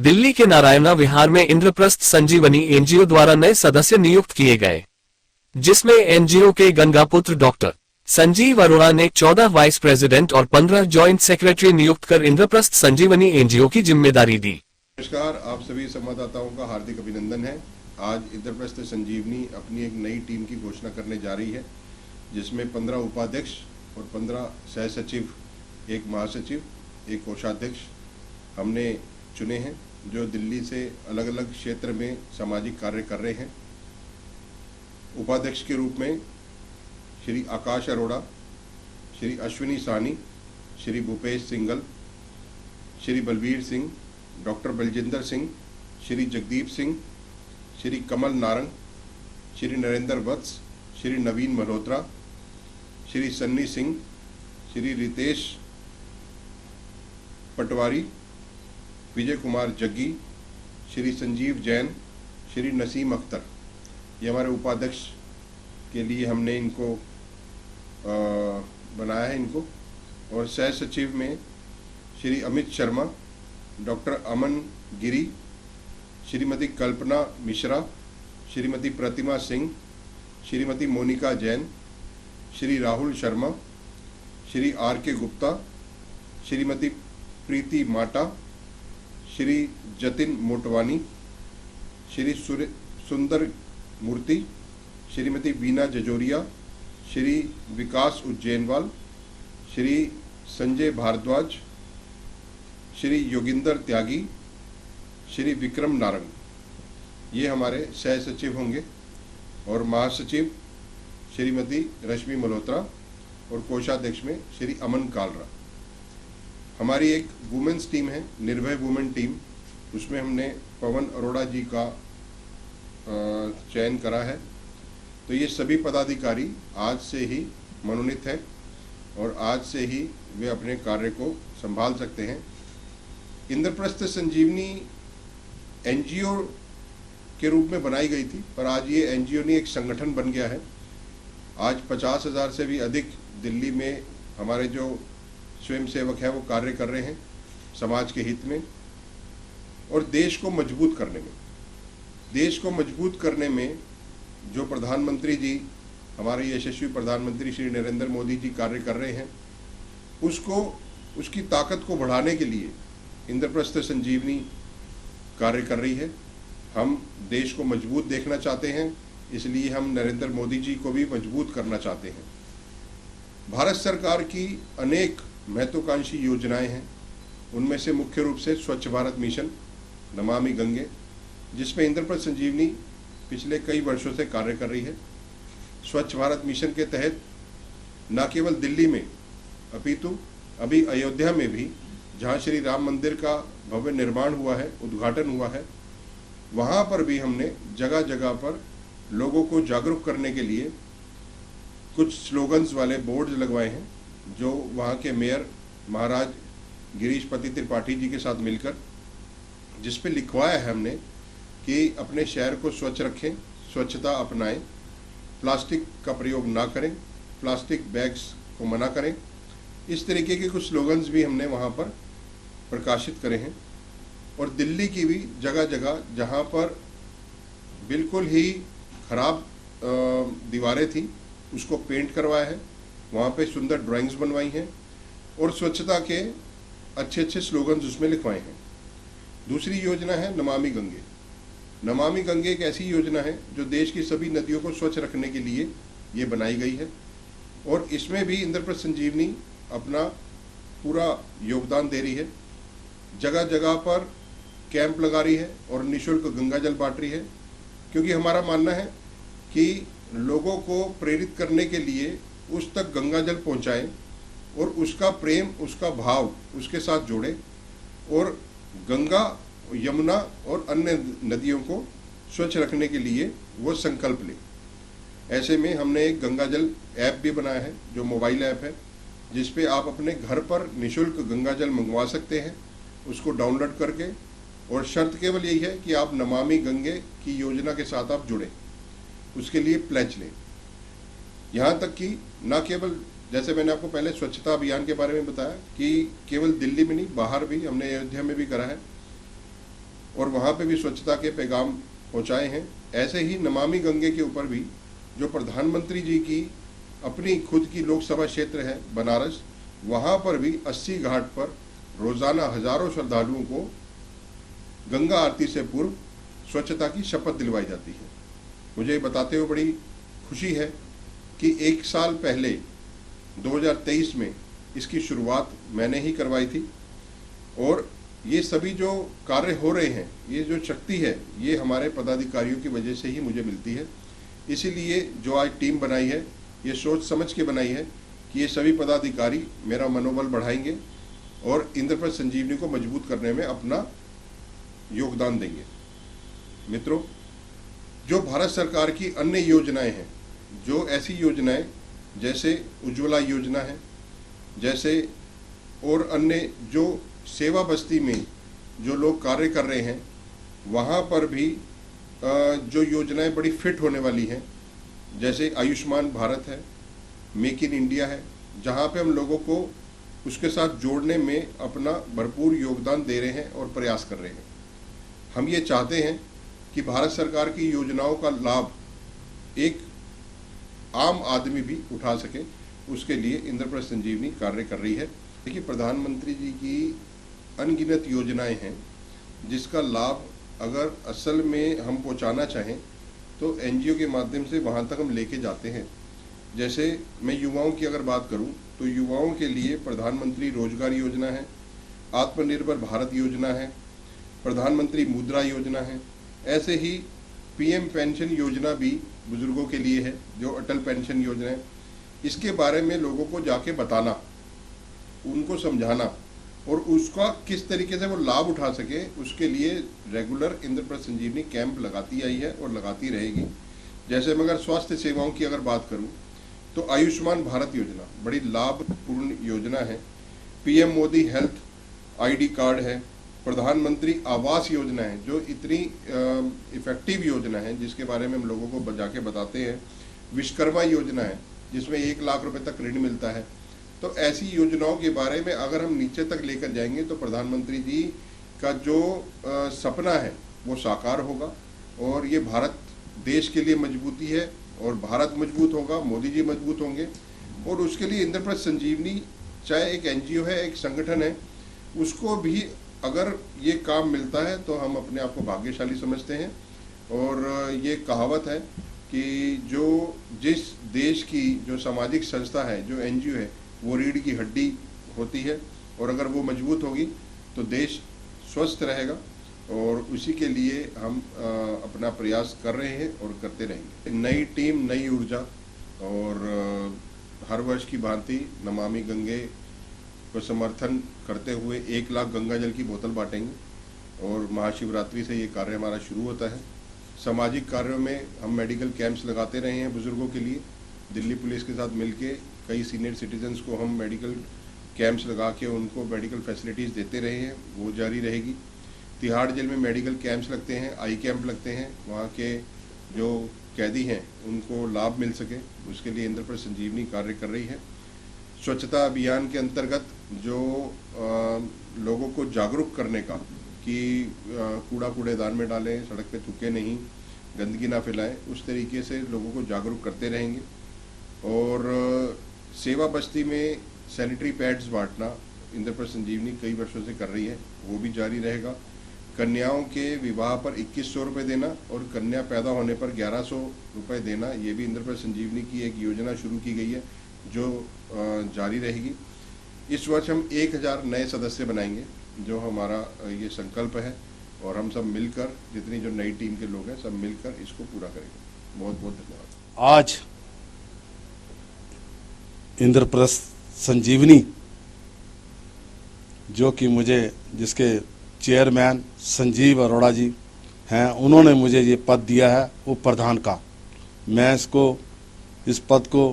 दिल्ली के नारायणा विहार में इंद्रप्रस्थ संजीवनी एनजीओ द्वारा नए सदस्य नियुक्त किए गए, जिसमें एनजीओ के गंगापुत्र डॉक्टर संजीव अरोड़ा ने 14 वाइस प्रेसिडेंट और 15 जॉइंट सेक्रेटरी नियुक्त कर इंद्रप्रस्थ संजीवनी एनजीओ की जिम्मेदारी दी। नमस्कार, आप सभी संवाददाताओं का हार्दिक अभिनंदन है। आज इंद्रप्रस्थ संजीवनी अपनी एक नई टीम की घोषणा करने जा रही है, जिसमें 15 उपाध्यक्ष और 15 सह सचिव, एक महासचिव, एक कोषाध्यक्ष हमने चुने हैं, जो दिल्ली से अलग अलग क्षेत्र में सामाजिक कार्य कर रहे हैं। उपाध्यक्ष के रूप में श्री आकाश अरोड़ा, श्री अश्विनी सानी, श्री भूपेश सिंगल, श्री बलबीर सिंह, डॉक्टर बलजिंदर सिंह, श्री जगदीप सिंह, श्री कमल नारंग, श्री नरेंद्र वत्स, श्री नवीन मल्होत्रा, श्री सन्नी सिंह, श्री रितेश पटवारी, विजय कुमार जग्गी, श्री संजीव जैन, श्री नसीम अख्तर। ये हमारे उपाध्यक्ष के लिए हमने इनको बनाया है इनको। और सह सचिव में Shri Amit Sharma, doctor Aman Giri, Shrimati Kalpana Mishra, Shrimati Pratima Singh, Shrimati Monika Jain, Shri Rahul Sharma, Shri R K Gupta, Shrimati प्रीति माटा, श्री जतिन मोटवानी, श्री सुंदर मूर्ति, श्रीमती वीना जजोरिया, श्री विकास उज्जैनवाल, श्री संजय भारद्वाज, श्री योगिंदर त्यागी, श्री विक्रम नारंग। ये हमारे सह सचिव होंगे। और महासचिव श्रीमती रश्मि मल्होत्रा और कोषाध्यक्ष में श्री अमन कालरा। हमारी एक वुमेन्स टीम है, निर्भय वुमेन टीम। उसमें हमने पवन अरोड़ा जी का चयन करा है। तो ये सभी पदाधिकारी आज से ही मनोनीत हैं और आज से ही वे अपने कार्य को संभाल सकते हैं। इंद्रप्रस्थ संजीवनी एनजीओ के रूप में बनाई गई थी, पर आज ये एनजीओ नहीं, एक संगठन बन गया है। आज 50,000 से भी अधिक दिल्ली में हमारे जो स्वयंसेवक हैं वो कार्य कर रहे हैं समाज के हित में और देश को मजबूत करने में। देश को मजबूत करने में जो प्रधानमंत्री जी, हमारे यशस्वी प्रधानमंत्री श्री नरेंद्र मोदी जी कार्य कर रहे हैं, उसकी ताकत को बढ़ाने के लिए इंद्रप्रस्थ संजीवनी कार्य कर रही है। हम देश को मजबूत देखना चाहते हैं, इसलिए हम नरेंद्र मोदी जी को भी मजबूत करना चाहते हैं। भारत सरकार की अनेक महत्वाकांक्षी योजनाएं हैं। उनमें से मुख्य रूप से स्वच्छ भारत मिशन, नमामि गंगे, जिसमें इंद्रप्रस्थ संजीवनी पिछले कई वर्षों से कार्य कर रही है। स्वच्छ भारत मिशन के तहत न केवल दिल्ली में अपितु अभी अयोध्या में भी, जहां श्री राम मंदिर का भव्य निर्माण हुआ है, उद्घाटन हुआ है, वहां पर भी हमने जगह जगह पर लोगों को जागरूक करने के लिए कुछ स्लोगन्स वाले बोर्ड्स लगवाए हैं, जो वहाँ के मेयर महाराज गिरीश पति त्रिपाठी जी के साथ मिलकर, जिस पे लिखवाया है हमने कि अपने शहर को स्वच्छ रखें, स्वच्छता अपनाएं, प्लास्टिक का प्रयोग ना करें, प्लास्टिक बैग्स को मना करें। इस तरीके के कुछ स्लोगन्स भी हमने वहाँ पर प्रकाशित करे हैं। और दिल्ली की भी जगह जगह जहाँ पर बिल्कुल ही खराब दीवारें थी, उसको पेंट करवाया है, वहाँ पे सुंदर ड्राइंग्स बनवाई हैं और स्वच्छता के अच्छे अच्छे स्लोगन्स उसमें लिखवाए हैं। दूसरी योजना है नमामि गंगे। नमामि गंगे एक ऐसी योजना है जो देश की सभी नदियों को स्वच्छ रखने के लिए ये बनाई गई है और इसमें भी इंद्रप्रस्थ संजीवनी अपना पूरा योगदान दे रही है। जगह जगह पर कैंप लगा रही है और निःशुल्क गंगा जल बांट रही है, क्योंकि हमारा मानना है कि लोगों को प्रेरित करने के लिए उस तक गंगा जल पहुंचाएं और उसका प्रेम, उसका भाव उसके साथ जोड़े और गंगा, यमुना और अन्य नदियों को स्वच्छ रखने के लिए वो संकल्प ले। ऐसे में हमने एक गंगा जल ऐप भी बनाया है, जो मोबाइल ऐप है, जिस पे आप अपने घर पर निःशुल्क गंगा जल मंगवा सकते हैं, उसको डाउनलोड करके। और शर्त केवल यही है कि आप नमामि गंगे की योजना के साथ आप जुड़े, उसके लिए प्लेज लें। यहाँ तक कि न केवल, जैसे मैंने आपको पहले स्वच्छता अभियान के बारे में बताया कि केवल दिल्ली में नहीं, बाहर भी हमने अयोध्या में भी करा है। और वहाँ पे भी स्वच्छता के पैगाम पहुँचाए हैं। ऐसे ही नमामि गंगे के ऊपर भी जो प्रधानमंत्री जी की अपनी खुद की लोकसभा क्षेत्र है बनारस, वहाँ पर भी 80 घाट पर रोज़ाना हजारों श्रद्धालुओं को गंगा आरती से पूर्व स्वच्छता की शपथ दिलवाई जाती है। मुझे बताते हुए बड़ी खुशी है कि 1 साल पहले 2023 में इसकी शुरुआत मैंने ही करवाई थी और ये सभी जो कार्य हो रहे हैं, ये जो शक्ति है, ये हमारे पदाधिकारियों की वजह से ही मुझे मिलती है। इसीलिए जो आज टीम बनाई है, ये सोच समझ के बनाई है कि ये सभी पदाधिकारी मेरा मनोबल बढ़ाएंगे और इंद्रप्रस्थ संजीवनी को मजबूत करने में अपना योगदान देंगे। मित्रों, जो भारत सरकार की अन्य योजनाएं हैं, जो ऐसी योजनाएं जैसे उज्ज्वला योजना है, जैसे और अन्य जो सेवा बस्ती में जो लोग कार्य कर रहे हैं, वहाँ पर भी जो योजनाएं बड़ी फिट होने वाली हैं, जैसे आयुष्मान भारत है, मेक इन इंडिया है, जहाँ पे हम लोगों को उसके साथ जोड़ने में अपना भरपूर योगदान दे रहे हैं और प्रयास कर रहे हैं। हम ये चाहते हैं कि भारत सरकार की योजनाओं का लाभ एक आम आदमी भी उठा सके, उसके लिए इंद्रप्रस्थ संजीवनी कार्य कर रही है। देखिए, प्रधानमंत्री जी की अनगिनत योजनाएं हैं जिसका लाभ अगर असल में हम पहुंचाना चाहें तो एनजीओ के माध्यम से वहां तक हम लेके जाते हैं। जैसे मैं युवाओं की अगर बात करूं तो युवाओं के लिए प्रधानमंत्री रोजगार योजना है, आत्मनिर्भर भारत योजना है, प्रधानमंत्री मुद्रा योजना है। ऐसे ही पीएम पेंशन योजना भी बुजुर्गों के लिए है, जो अटल पेंशन योजना है। इसके बारे में लोगों को जाके बताना, उनको समझाना और उसका किस तरीके से वो लाभ उठा सके, उसके लिए रेगुलर इंद्रप्रस्थ संजीवनी कैंप लगाती आई है और लगाती रहेगी। जैसे मैं अगर स्वास्थ्य सेवाओं की अगर बात करूं तो आयुष्मान भारत योजना बड़ी लाभपूर्ण योजना है। PM Modi health ID card है, प्रधानमंत्री आवास योजना है जो इतनी इफेक्टिव योजना है जिसके बारे में हम लोगों को जाके बताते हैं। विश्वकर्मा योजना है जिसमें 1 लाख रुपए तक ऋण मिलता है। तो ऐसी योजनाओं के बारे में अगर हम नीचे तक लेकर जाएंगे तो प्रधानमंत्री जी का जो सपना है वो साकार होगा और ये भारत देश के लिए मजबूती है और भारत मजबूत होगा, मोदी जी मजबूत होंगे। और उसके लिए इंद्रप्रस्थ संजीवनी चाहे एक एनजीओ है, एक संगठन है, उसको भी अगर ये काम मिलता है तो हम अपने आप को भाग्यशाली समझते हैं। और ये कहावत है कि जिस देश की जो सामाजिक संस्था है, जो एनजीओ है, वो रीढ़ की हड्डी होती है और अगर वो मजबूत होगी तो देश स्वस्थ रहेगा। और उसी के लिए हम अपना प्रयास कर रहे हैं और करते रहेंगे। नई टीम, नई ऊर्जा और हर वर्ष की भांति नमामि गंगे को समर्थन करते हुए 1 लाख गंगा जल की बोतल बांटेंगे और महाशिवरात्रि से ये कार्य हमारा शुरू होता है। सामाजिक कार्यों में हम मेडिकल कैंप्स लगाते रहे हैं बुजुर्गों के लिए। दिल्ली पुलिस के साथ मिलके कई सीनियर सिटीजन्स को हम मेडिकल कैंप्स लगा के उनको मेडिकल फैसिलिटीज़ देते रहे हैं, वो जारी रहेगी। तिहाड़ जेल में मेडिकल कैंप्स लगते हैं, आई कैंप लगते हैं, वहाँ के जो कैदी हैं उनको लाभ मिल सके, उसके लिए इंद्रप्रस्थ संजीवनी कार्य कर रही है। स्वच्छता अभियान के अंतर्गत जो लोगों को जागरूक करने का कि कूड़ा कूड़ेदान में डालें, सड़क पे थूकें नहीं, गंदगी ना फैलाएं, उस तरीके से लोगों को जागरूक करते रहेंगे। और सेवा बस्ती में सैनिटरी पैड्स बांटना इंद्रप्रस्थ संजीवनी कई वर्षों से कर रही है, वो भी जारी रहेगा। कन्याओं के विवाह पर 2100 रुपये देना और कन्या पैदा होने पर 1100 रुपये देना, ये भी इंद्रप्रस्थ संजीवनी की एक योजना शुरू की गई है जो जारी रहेगी। इस वर्ष हम 1000 नए सदस्य बनाएंगे, जो हमारा ये संकल्प है और हम सब मिलकर, जितनी जो नई टीम के लोग हैं, सब मिलकर इसको पूरा करेंगे। बहुत बहुत धन्यवाद। आज इंद्रप्रस्थ संजीवनी जो कि मुझे, जिसके चेयरमैन संजीव अरोड़ा जी हैं, उन्होंने मुझे ये पद दिया है वो प्रधान का। मैं इस पद को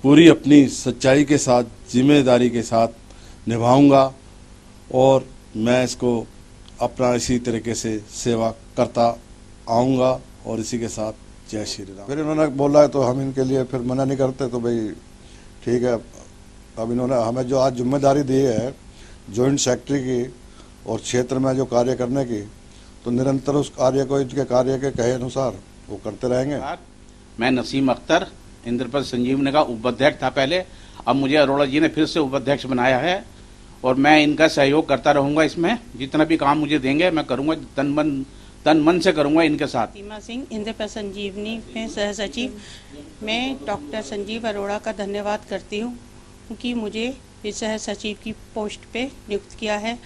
पूरी अपनी सच्चाई के साथ, जिम्मेदारी के साथ निभाऊंगा और मैं इसको अपना इसी तरीके से सेवा करता आऊँगा। और इसी के साथ जय श्री राम। फिर इन्होंने बोला है तो हम इनके लिए फिर मना नहीं करते, तो भाई ठीक है। अब इन्होंने हमें जो आज जिम्मेदारी दी है जॉइंट सेक्रेटरी की और क्षेत्र में जो कार्य करने की, तो निरंतर उस कार्य को, इनके कार्य के कहे अनुसार वो करते रहेंगे। मैं नसीम अख्तर, इंद्रप्रस्थ संजीवनी का उपाध्यक्ष था पहले, अब मुझे अरोड़ा जी ने फिर से उपाध्यक्ष बनाया है और मैं इनका सहयोग करता रहूंगा। इसमें जितना भी काम मुझे देंगे मैं करूंगा, तन मन से करूंगा इनके साथ। सीमा सिंह, इंद्रप्रस्थ संजीवनी में सह सचिव। मैं डॉक्टर संजीव अरोड़ा का धन्यवाद करती हूँ कि मुझे इस सह सचिव की पोस्ट पे नियुक्त किया है।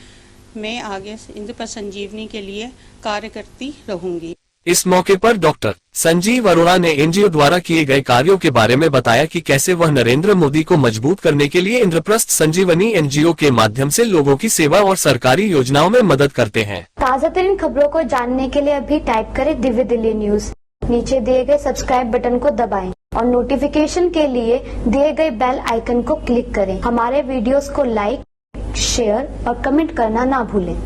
मैं आगे इंद्रप्रस्थ संजीवनी के लिए कार्य करती रहूंगी। इस मौके पर डॉक्टर संजीव अरोड़ा ने एनजीओ द्वारा किए गए कार्यों के बारे में बताया कि कैसे वह नरेंद्र मोदी को मजबूत करने के लिए इंद्रप्रस्थ संजीवनी एनजीओ के माध्यम से लोगों की सेवा और सरकारी योजनाओं में मदद करते हैं। ताज़ा तरीन खबरों को जानने के लिए अभी टाइप करें दिव्य दिल्ली न्यूज। नीचे दिए गए सब्सक्राइब बटन को दबाएं और नोटिफिकेशन के लिए दिए गए बेल आइकन को क्लिक करें। हमारे वीडियोस को लाइक, शेयर और कमेंट करना ना भूलें।